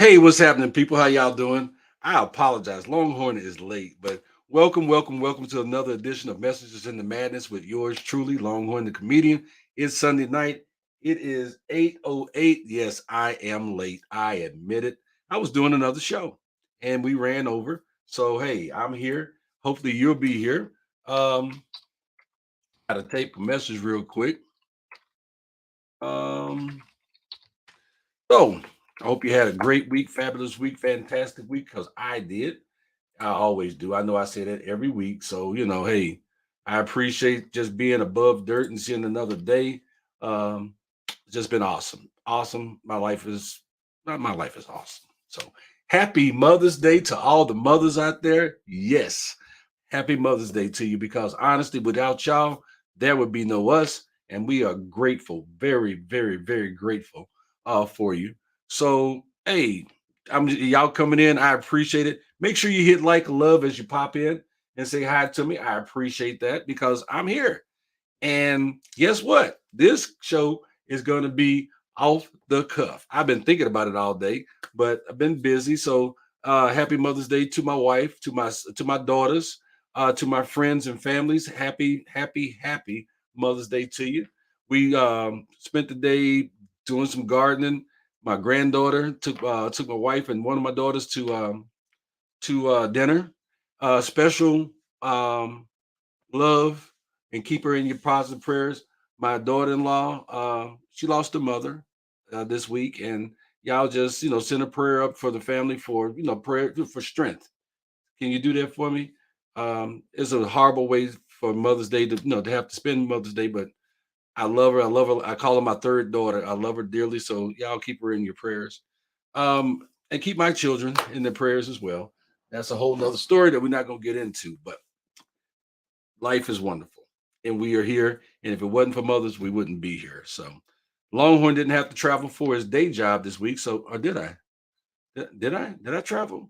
Hey, what's happening, people? How y'all doing? I apologize. Longhorn is late, but welcome to another edition of Messages in the Madness with yours truly, Longhorn the Comedian. It's Sunday night. It is 8:08. Yes, I am late. I admit it. I was doing another show and we ran over. So hey, I'm here. Hopefully you'll be here. Gotta tape a message real quick. Um, so I hope you had a great week, fabulous week, fantastic week, because I did. I always do. I know I say that every week. So, hey, I appreciate just being above dirt and seeing another day. It's just been awesome. Awesome. My life is awesome. So happy Mother's Day to all the mothers out there. Yes. Happy Mother's Day to you because honestly, without y'all, there would be no us. And we are grateful, very, very, very grateful for you. So, hey, y'all coming in. I appreciate it. Make sure you hit like, love as you pop in and say hi to me. I appreciate that because I'm here. And guess what? This show is going to be off the cuff. I've been thinking about it all day, but I've been busy. So happy Mother's Day to my wife, to my daughters, to my friends and families. Happy Mother's Day to you. We spent the day doing some gardening. My granddaughter took my wife and one of my daughters to dinner. Special um, love and keep her in your positive prayers. My daughter-in-law, she lost her mother this week, and y'all just send a prayer up for the family for prayer for strength. Can you do that for me? It's a horrible way for Mother's Day to have to spend Mother's Day, but I love her. I love her. I call her my third daughter. I love her dearly. So y'all keep her in your prayers. And keep my children in their prayers as well. That's a whole nother story that we're not gonna get into, but life is wonderful. And we are here. And if it wasn't for mothers, we wouldn't be here. So Longhorn didn't have to travel for his day job this week. So or did I? Did I? Did I travel?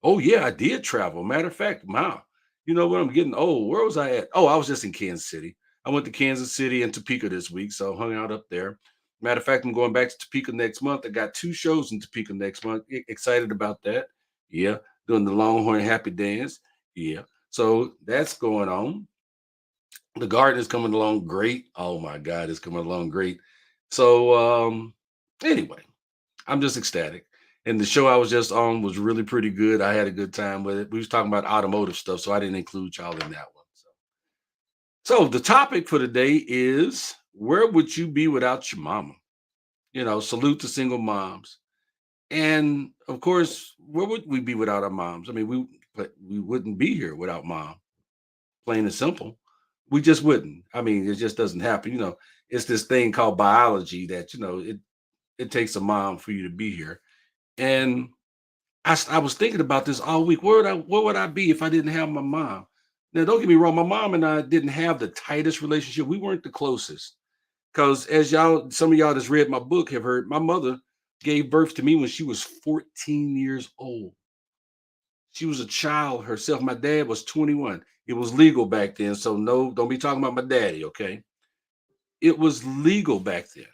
Oh yeah, I did travel. Matter of fact, wow. You know what? I'm getting old. Where was I at? Oh, I was just in Kansas City. I went to Kansas City and Topeka this week, so hung out up there. Matter of fact, I'm going back to Topeka next month. I got two shows in Topeka next month. Excited about that. Yeah, doing the Longhorn Happy Dance. Yeah, so that's going on. The garden is coming along great. Oh my God, it's coming along great. So anyway, I'm just ecstatic. And the show I was just on was really pretty good. I had a good time with it. We was talking about automotive stuff, so I didn't include y'all in that one. So the topic for today is where would you be without your mama? Salute to single moms. And of course, where would we be without our moms? I mean, we wouldn't be here without mom, plain and simple. We just wouldn't. I mean, it just doesn't happen. It's this thing called biology that, it takes a mom for you to be here. And I was thinking about this all week. Where would I be if I didn't have my mom? Now, don't get me wrong. My mom and I didn't have the tightest relationship. We weren't the closest. Because as some of y'all that's read my book have heard, my mother gave birth to me when she was 14 years old. She was a child herself. My dad was 21. It was legal back then. So no, don't be talking about my daddy, okay? It was legal back then.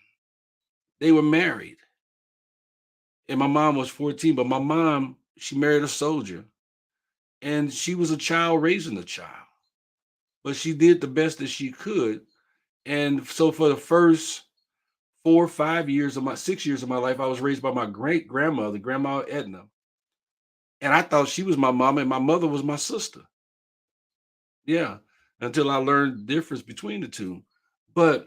They were married. And my mom was 14, but my mom, she married a soldier. And she was a child raising a child. But she did the best that she could. And so for the first 4 or 5 years of my 6 years of my life, I was raised by my great grandmother, Grandma Edna. And I thought she was my mama and my mother was my sister. Yeah. Until I learned the difference between the two. But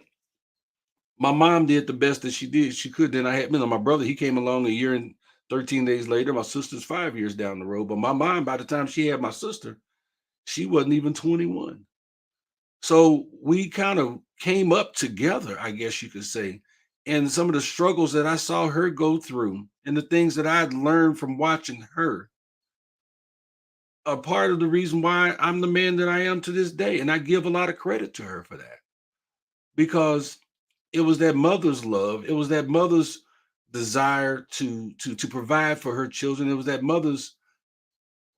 my mom did the best that she could. Then I had, my brother, he came along a year and 13 days later. My sister's 5 years down the road. But my mom, by the time she had my sister, she wasn't even 21. So we kind of came up together, I guess you could say. And some of the struggles that I saw her go through and the things that I'd learned from watching her are part of the reason why I'm the man that I am to this day. And I give a lot of credit to her for that because it was that mother's love. It was that mother's desire to provide for her children. It was that mother's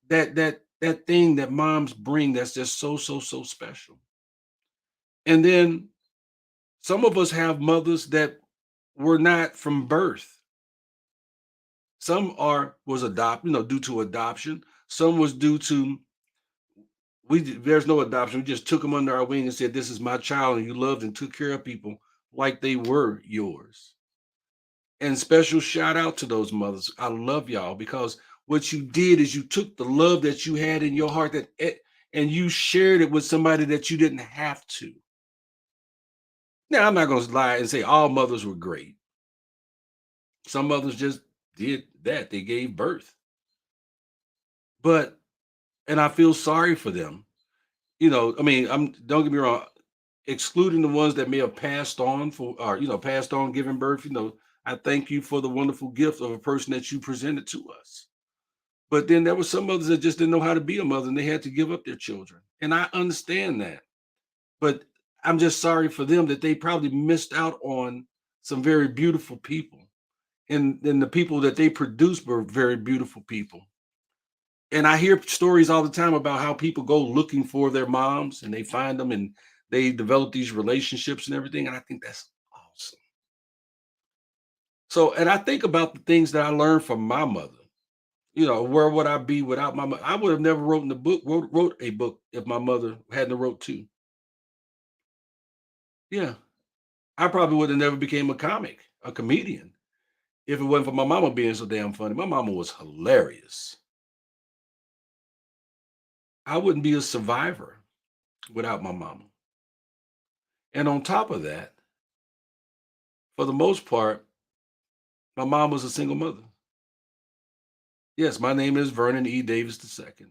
that thing that moms bring that's just so special. And then some of us have mothers that were not from birth. Some are was adopt, due to adoption. Some was due to there's no adoption. We just took them under our wing and said, "This is my child," and you loved and took care of people like they were yours. And special shout out to those mothers. I love y'all because what you did is you took the love that you had in your heart and you shared it with somebody that you didn't have to. Now, I'm not going to lie and say all mothers were great. Some mothers just did that. They gave birth. But and I feel sorry for them. I mean, I'm don't get me wrong, excluding the ones that may have passed on passed on giving birth, I thank you for the wonderful gift of a person that you presented to us. But then there were some mothers that just didn't know how to be a mother and they had to give up their children. And I understand that. But I'm just sorry for them that they probably missed out on some very beautiful people. And the people that they produced were very beautiful people. And I hear stories all the time about how people go looking for their moms and they find them and they develop these relationships and everything. And I think that's awesome. So, and I think about the things that I learned from my mother. Where would I be without my mother? I would have never wrote a book if my mother hadn't wrote two. Yeah. I probably would have never became a comedian, if it wasn't for my mama being so damn funny. My mama was hilarious. I wouldn't be a survivor without my mama. And on top of that, for the most part, my mom was a single mother. Yes, my name is Vernon E. Davis II.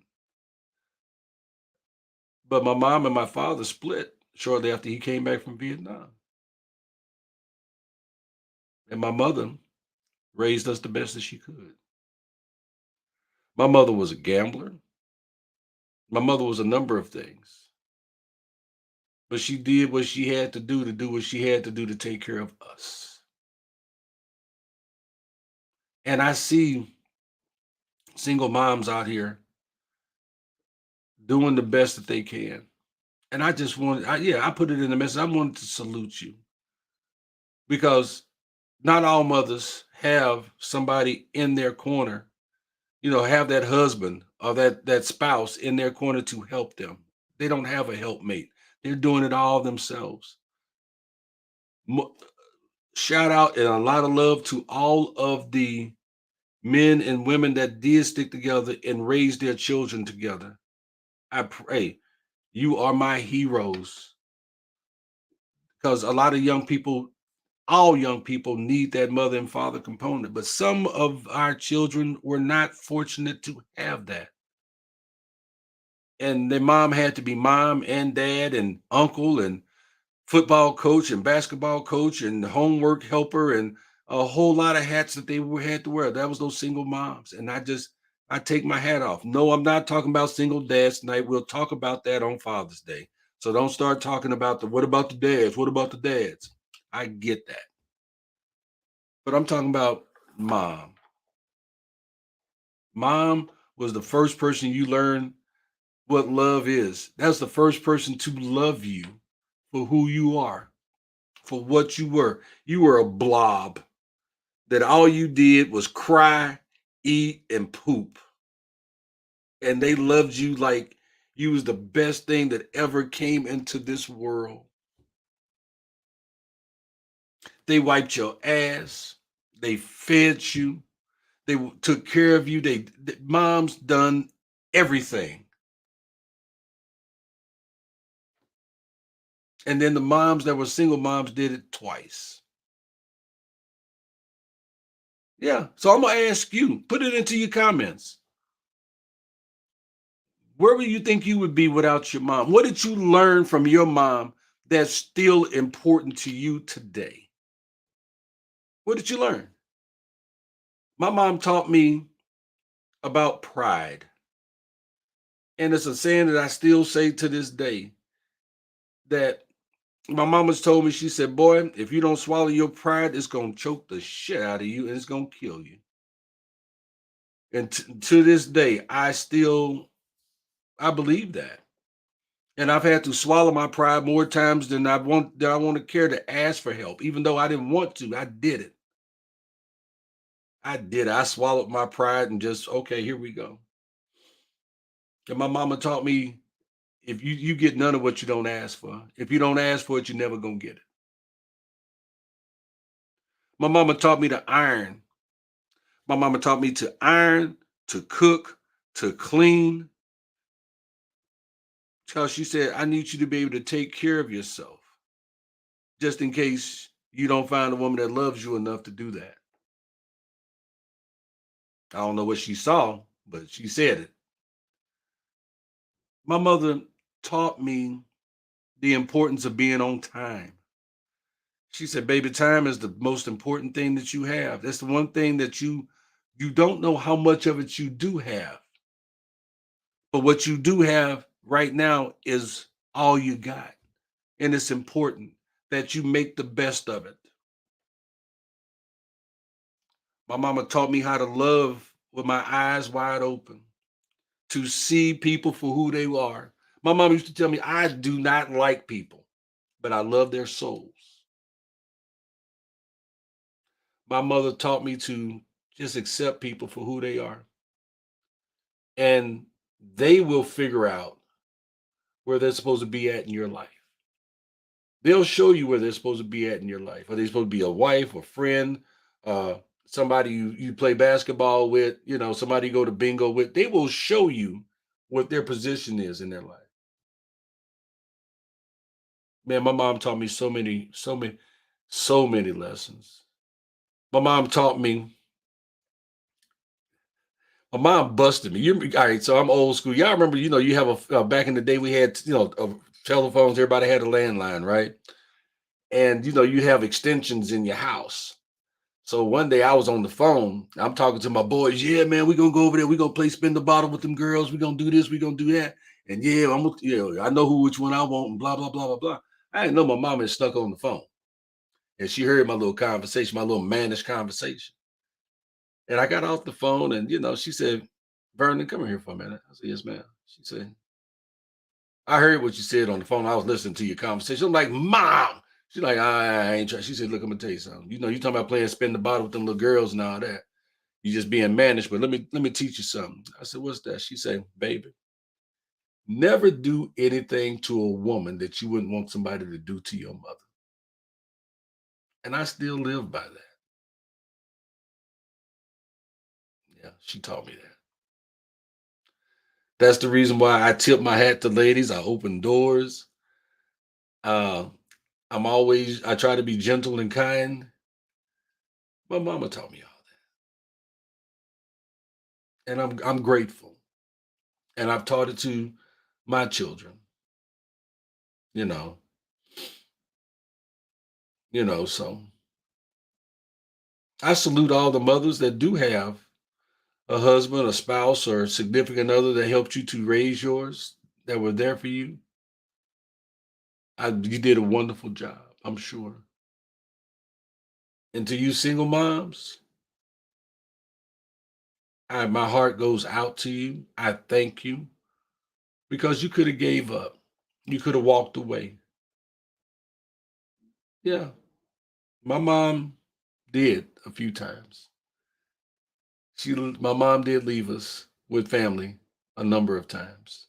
But my mom and my father split shortly after he came back from Vietnam. And my mother raised us the best that she could. My mother was a gambler. My mother was a number of things. But she did what she had to do what she had to do to take care of us. And I see single moms out here doing the best that they can. And I just wanted, I put it in the message. I wanted to salute you because not all mothers have somebody in their corner, have that husband or that spouse in their corner to help them. They don't have a helpmate. They're doing it all themselves. Mo- Shout out and a lot of love to all of the men and women that did stick together and raise their children together. I pray you are my heroes because a lot of young people, all young people need that mother and father component, but some of our children were not fortunate to have that. And their mom had to be mom and dad and uncle and football coach and basketball coach and homework helper and a whole lot of hats that had to wear. That was those single moms. And I take my hat off. No, I'm not talking about single dads tonight. We'll talk about that on Father's Day. So don't start talking about what about the dads? What about the dads? I get that. But I'm talking about mom. Mom was the first person you learn what love is. That's the first person to love you for who you are, for what you were. You were a blob that all you did was cry, eat, and poop. And they loved you like you was the best thing that ever came into this world. They wiped your ass. They fed you. They took care of you. Mom's done everything. And then the moms that were single moms did it twice. Yeah. So I'm gonna ask you, put it into your comments. Where would you think you would be without your mom? What did you learn from your mom that's still important to you today? What did you learn? My mom taught me about pride. And it's a saying that I still say to this day that my mama's told me, she said, boy, if you don't swallow your pride, it's going to choke the shit out of you and it's going to kill you. And to this day, I believe that. And I've had to swallow my pride more times than I want to care to ask for help. Even though I didn't want to, I did it. I did. I swallowed my pride and just, okay, here we go. And my mama taught me, if you get none of what you don't ask for. If you don't ask for it, you're never gonna get it. My mama taught me to iron. My mama taught me to iron, to cook, to clean. Because she said, I need you to be able to take care of yourself, just in case you don't find a woman that loves you enough to do that. I don't know what she saw, but she said it. My mother taught me the importance of being on time. She said, baby, time is the most important thing that you have. That's the one thing that you don't know how much of it you do have. But what you do have right now is all you got. And it's important that you make the best of it. My mama taught me how to love with my eyes wide open, to see people for who they are. My mom used to tell me, I do not like people, but I love their souls. My mother taught me to just accept people for who they are, and they will figure out where they're supposed to be at in your life. They'll show you where they're supposed to be at in your life. Are they supposed to be a wife, a friend, uh, somebody you play basketball with, somebody you go to bingo with? They will show you what their position is in their life. Man, my mom taught me so many lessons. My mom taught me. My mom busted me. All right, so I'm old school. Y'all remember, you have back in the day we had, telephones. Everybody had a landline, right? And you have extensions in your house. So one day I was on the phone. I'm talking to my boys. Yeah, man, we're gonna go over there. We're gonna play spin the bottle with them girls. We're gonna do this, we're gonna do that. And yeah, I know which one I want, and blah, blah, blah, blah, blah. I didn't know my mom had stuck on the phone. And she heard my little conversation, my little mannish conversation. And I got off the phone and she said, Vernon, come here for a minute. I said, yes, ma'am. She said, I heard what you said on the phone. I was listening to your conversation. I'm like, Mom. She's like, I ain't trying. She said, look, I'm gonna tell you something. You talking about playing spin the bottle with them little girls and all that. You just being managed, but let me teach you something. I said, what's that? She said, baby, never do anything to a woman that you wouldn't want somebody to do to your mother. And I still live by that. Yeah, she taught me that. That's the reason why I tip my hat to ladies. I open doors. Uh, I try to be gentle and kind. My mama taught me all that. And I'm grateful. And I've taught it to my children, you know, so I salute all the mothers that do have a husband, a spouse, or a significant other that helped you to raise yours, that were there for you. You did a wonderful job, I'm sure. And to you single moms, my heart goes out to you. I thank you because you could have gave up. You could have walked away. Yeah, my mom did a few times. My mom did leave us with family a number of times,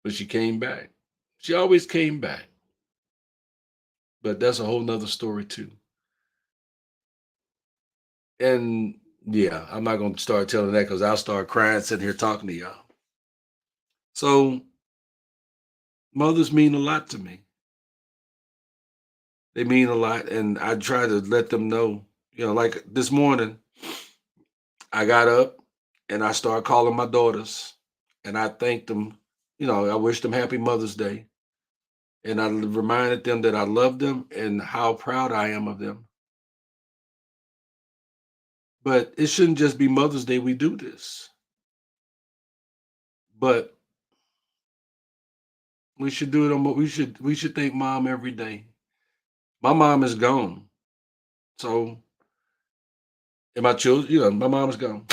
but she came back. She always came back, but that's a whole nother story too. And yeah, I'm not going to start telling that because I'll start crying sitting here talking to y'all. So mothers mean a lot to me. They mean a lot, and I try to let them know. Like this morning, I got up and I started calling my daughters, and I thanked them. I wished them happy Mother's Day, and I reminded them that I love them and how proud I am of them. But it shouldn't just be Mother's Day we do this, but we should do it on. We should thank Mom every day. My mom is gone, so and my children, my mom is gone.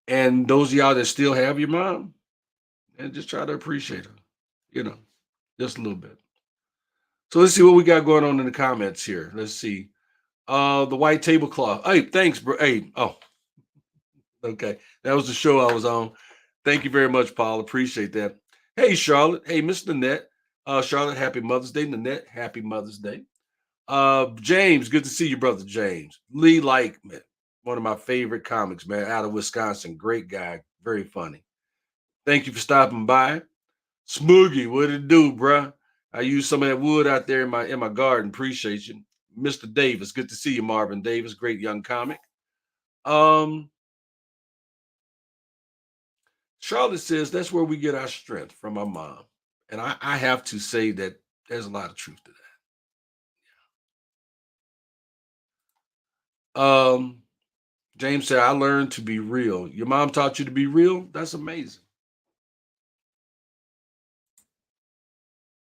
And those of y'all that still have your mom, and just try to appreciate her, you know, just a little bit. So let's see what we got going on in the comments here. Let's see. The white tablecloth. Hey, thanks, bro. Hey, oh, okay. That was the show I was on. Thank you very much, Paul. Appreciate that. Hey, Charlotte. Hey, Miss Nanette. Charlotte, happy Mother's Day. Nanette, happy Mother's Day. James, good to see you, brother James. Lee Lightman, one of my favorite comics, man, out of Wisconsin. Great guy, very funny. Thank you for stopping by. Smoogie, what it do, bruh? I used some of that wood out there in my garden. Appreciate you. Mr. Davis, good to see you, Marvin Davis, great young comic. Um, Charlotte says that's where we get our strength from our mom. And I have to say that there's a lot of truth to that. James said, I learned to be real. Your mom taught you to be real? That's amazing.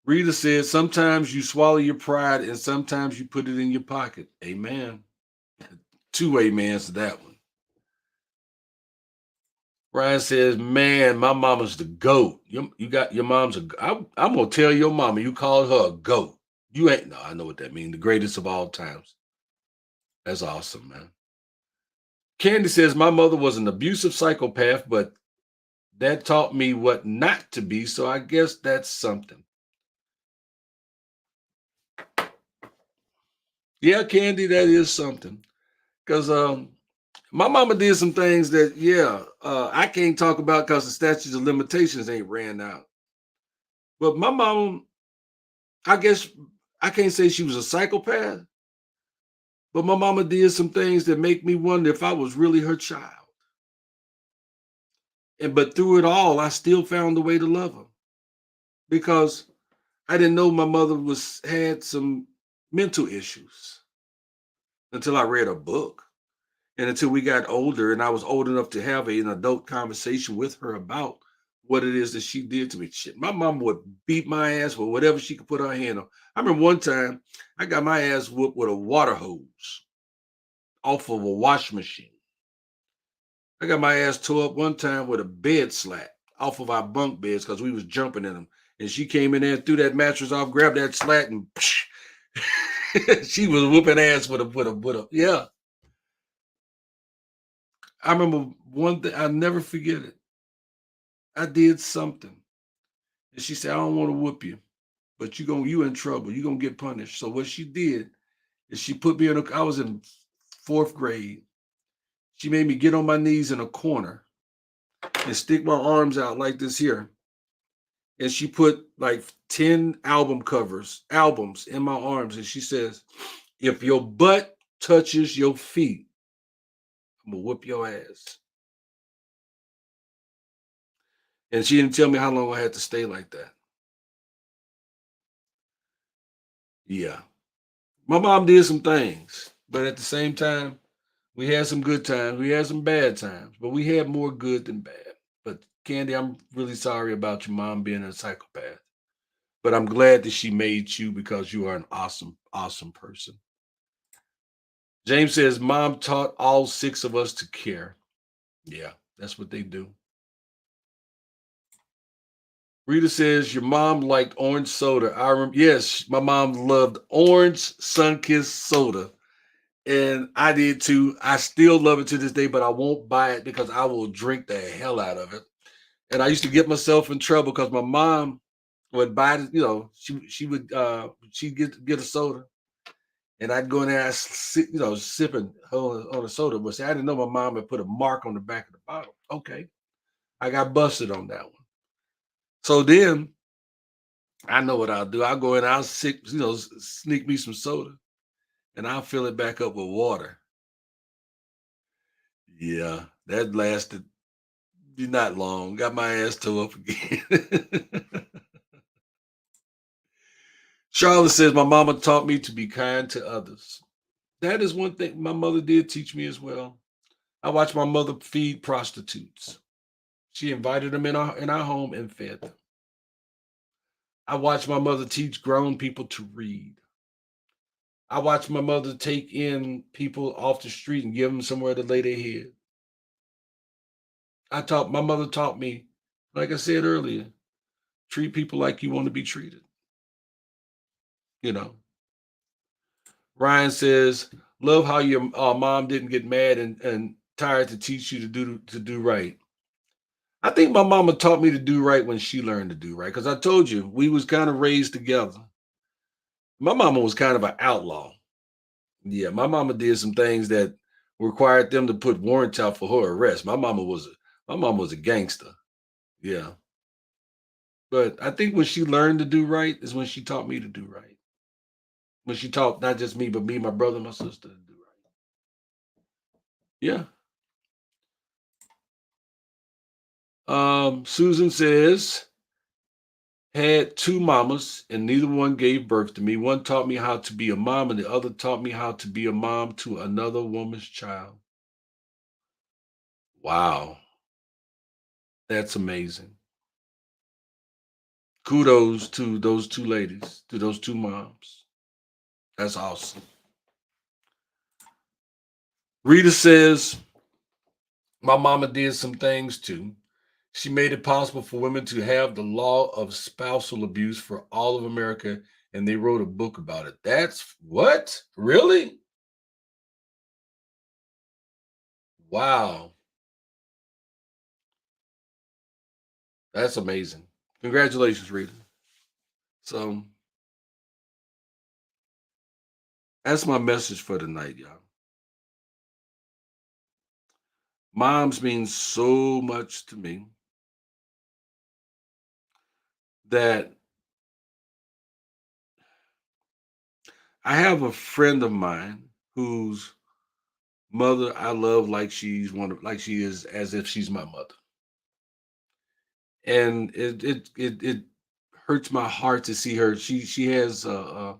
Rita said, sometimes you swallow your pride and sometimes you put it in your pocket. Amen. Two amens to that one. Ryan says, man, my mama's the goat. You got your mom's I'm going to tell your mama you called her a goat. You ain't, no, I know what that means. The greatest of all times. That's awesome, man. Candy says, my mother was an abusive psychopath, but that taught me what not to be. So I guess that's something. Yeah, Candy, that is something. Because my mama did some things that, I can't talk about because the statutes of limitations ain't ran out. But my mom, I guess I can't say she was a psychopath, but my mama did some things that make me wonder if I was really her child. And but through it all, I still found a way to love her because I didn't know my mother was had some mental issues until I read a book. And until we got older and I was old enough to have an adult conversation with her about what it is that she did to me. Shit, my mom would beat my ass for whatever she could put her hand on. I remember one time I got my ass whooped with a water hose off of a wash machine. I got my ass tore up one time with a bed slat off of our bunk beds because we was jumping in them. And she came in there and threw that mattress off, grabbed that slat, and she was whooping ass with a yeah. I remember one thing, I'll never forget it. I did something. And she said, I don't want to whoop you, but you in trouble. You're gonna get punished. So what she did is she put me I was in fourth grade. She made me get on my knees in a corner and stick my arms out like this here. And she put like 10 albums in my arms. And she says, if your butt touches your feet, I'm gonna whoop your ass. And she didn't tell me how long I had to stay like that. Yeah. My mom did some things, but at the same time, we had some good times. We had some bad times, but we had more good than bad. But Candy, I'm really sorry about your mom being a psychopath. But I'm glad that she made you because you are an awesome, awesome person. James says, Mom taught all six of us to care. Yeah, that's what they do. Rita says, your mom liked orange soda. I remember, yes, my mom loved orange Sunkist soda. And I did too. I still love it to this day, but I won't buy it because I will drink the hell out of it. And I used to get myself in trouble because my mom would buy it, she'd get a soda and I'd go in there and sipping on a soda. But see, I didn't know my mom had put a mark on the back of the bottle. Okay. I got busted on that one. So then I know what I'll do. I'll go in, sneak me some soda and I'll fill it back up with water. Yeah, that lasted not long. Got my ass tore up again. Charlotte says, my mama taught me to be kind to others. That is one thing my mother did teach me as well. I watched my mother feed prostitutes. She invited them in our home and fed them. I watched my mother teach grown people to read. I watched my mother take in people off the street and give them somewhere to lay their head. My mother taught me, like I said earlier, treat people like you want to be treated. You know, Ryan says, Love how your mom didn't get mad and tired to teach you to do right. I think my mama taught me to do right when she learned to do right. Because I told you we was kind of raised together. My mama was kind of an outlaw. Yeah, my mama did some things that required them to put warrants out for her arrest. My mama was a gangster. Yeah. But I think when she learned to do right is when she taught me to do right. When she taught not just me, but me, my brother, my sister to do right. Yeah. Susan says, had two mamas and neither one gave birth to me. One taught me how to be a mom, and the other taught me how to be a mom to another woman's child. Wow. That's amazing. Kudos to those two ladies, to those two moms. That's awesome. Rita says, my mama did some things too. She made it possible for women to have the law of spousal abuse for all of America, and they wrote a book about it. That's what? Really? Wow. That's amazing. Congratulations, Rita. So that's my message for tonight, y'all. Moms mean so much to me that I have a friend of mine whose mother I love like like she is as if she's my mother. And it hurts my heart to see her. She has a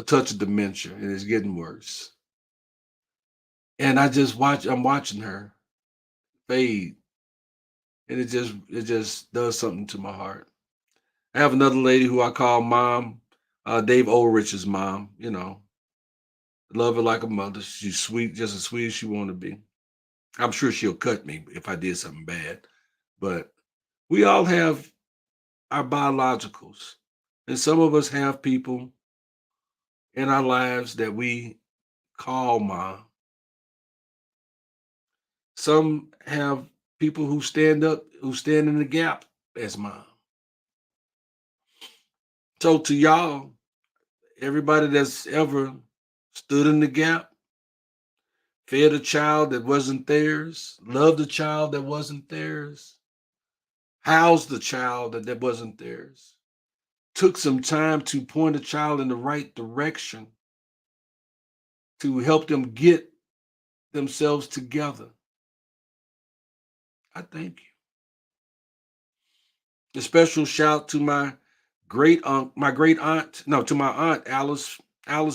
touch of dementia and it's getting worse. And I'm watching her fade, and it just does something to my heart. I have another lady who I call mom, Dave Ulrich's mom, love her like a mother. She's sweet, just as sweet as she want to be. I'm sure she'll cut me if I did something bad, but we all have our biologicals. And some of us have people in our lives that we call mom. Some have people who stand up, who stand in the gap as mom. So to y'all, everybody that's ever stood in the gap, fed a child that wasn't theirs, loved a child that wasn't theirs, housed the child that wasn't theirs, took some time to point a child in the right direction to help them get themselves together. I thank you. A special shout to great aunt, no, to my aunt Alice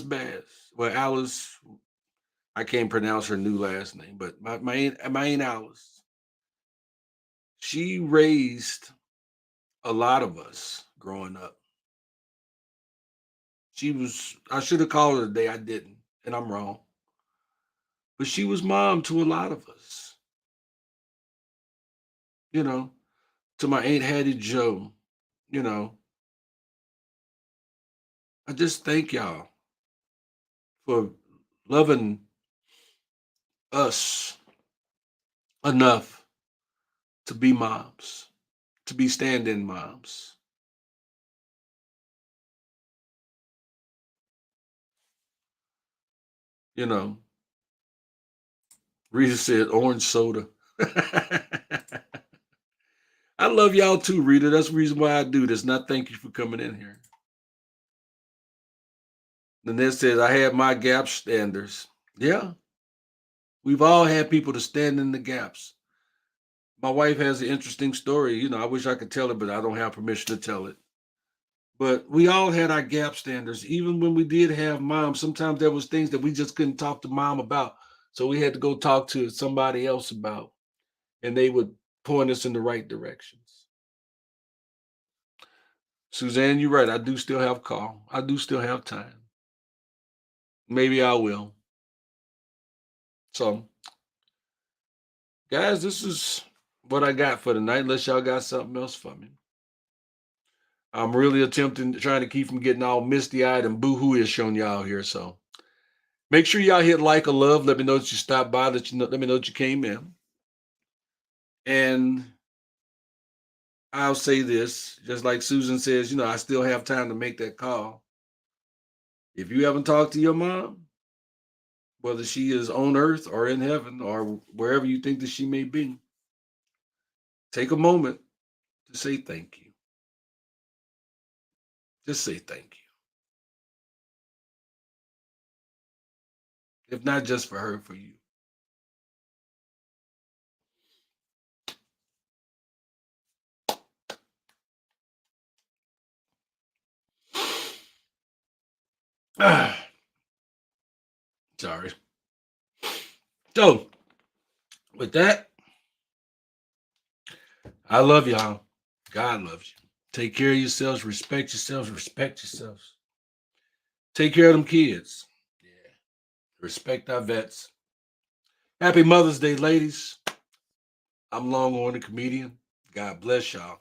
Bass. Well, Alice, I can't pronounce her new last name, but my aunt Alice, she raised a lot of us growing up. I should have called her the day I didn't, and I'm wrong. But she was mom to a lot of us, you know, to my Aunt Hattie Joe, you know. I just thank y'all for loving us enough to be moms, to be stand-in moms. You know, Rita said orange soda. I love y'all too, Rita. That's the reason why I do this. Not thank you for coming in here. Nanette says I had my gap standers. Yeah, we've all had people to stand in the gaps. My wife has an interesting story. I wish I could tell it, but I don't have permission to tell it. But we all had our gap standards. Even when we did have mom, sometimes there was things that we just couldn't talk to mom about. So we had to go talk to somebody else about, and they would point us in the right directions. Suzanne, you're right. I do still have call. I do still have time. Maybe I will. So, guys, this is what I got for tonight. Unless y'all got something else for me. I'm really attempting trying to keep from getting all misty eyed and boohoo-ish on y'all here. So Make sure y'all hit like or love. Let me know that you stopped by. Let me know that you came in. And I'll say this, just like Susan says, I still have time to make that call. If you haven't talked to your mom, whether she is on earth or in heaven or wherever you think that she may be, take a moment to say thank you. Just say thank you. If not just for her, for you. Sorry. So, with that, I love y'all. God loves you. Take care of yourselves, respect yourselves, respect yourselves. Take care of them kids. Yeah. Respect our vets. Happy Mother's Day, ladies. I'm Longhorn the Comedian. God bless y'all.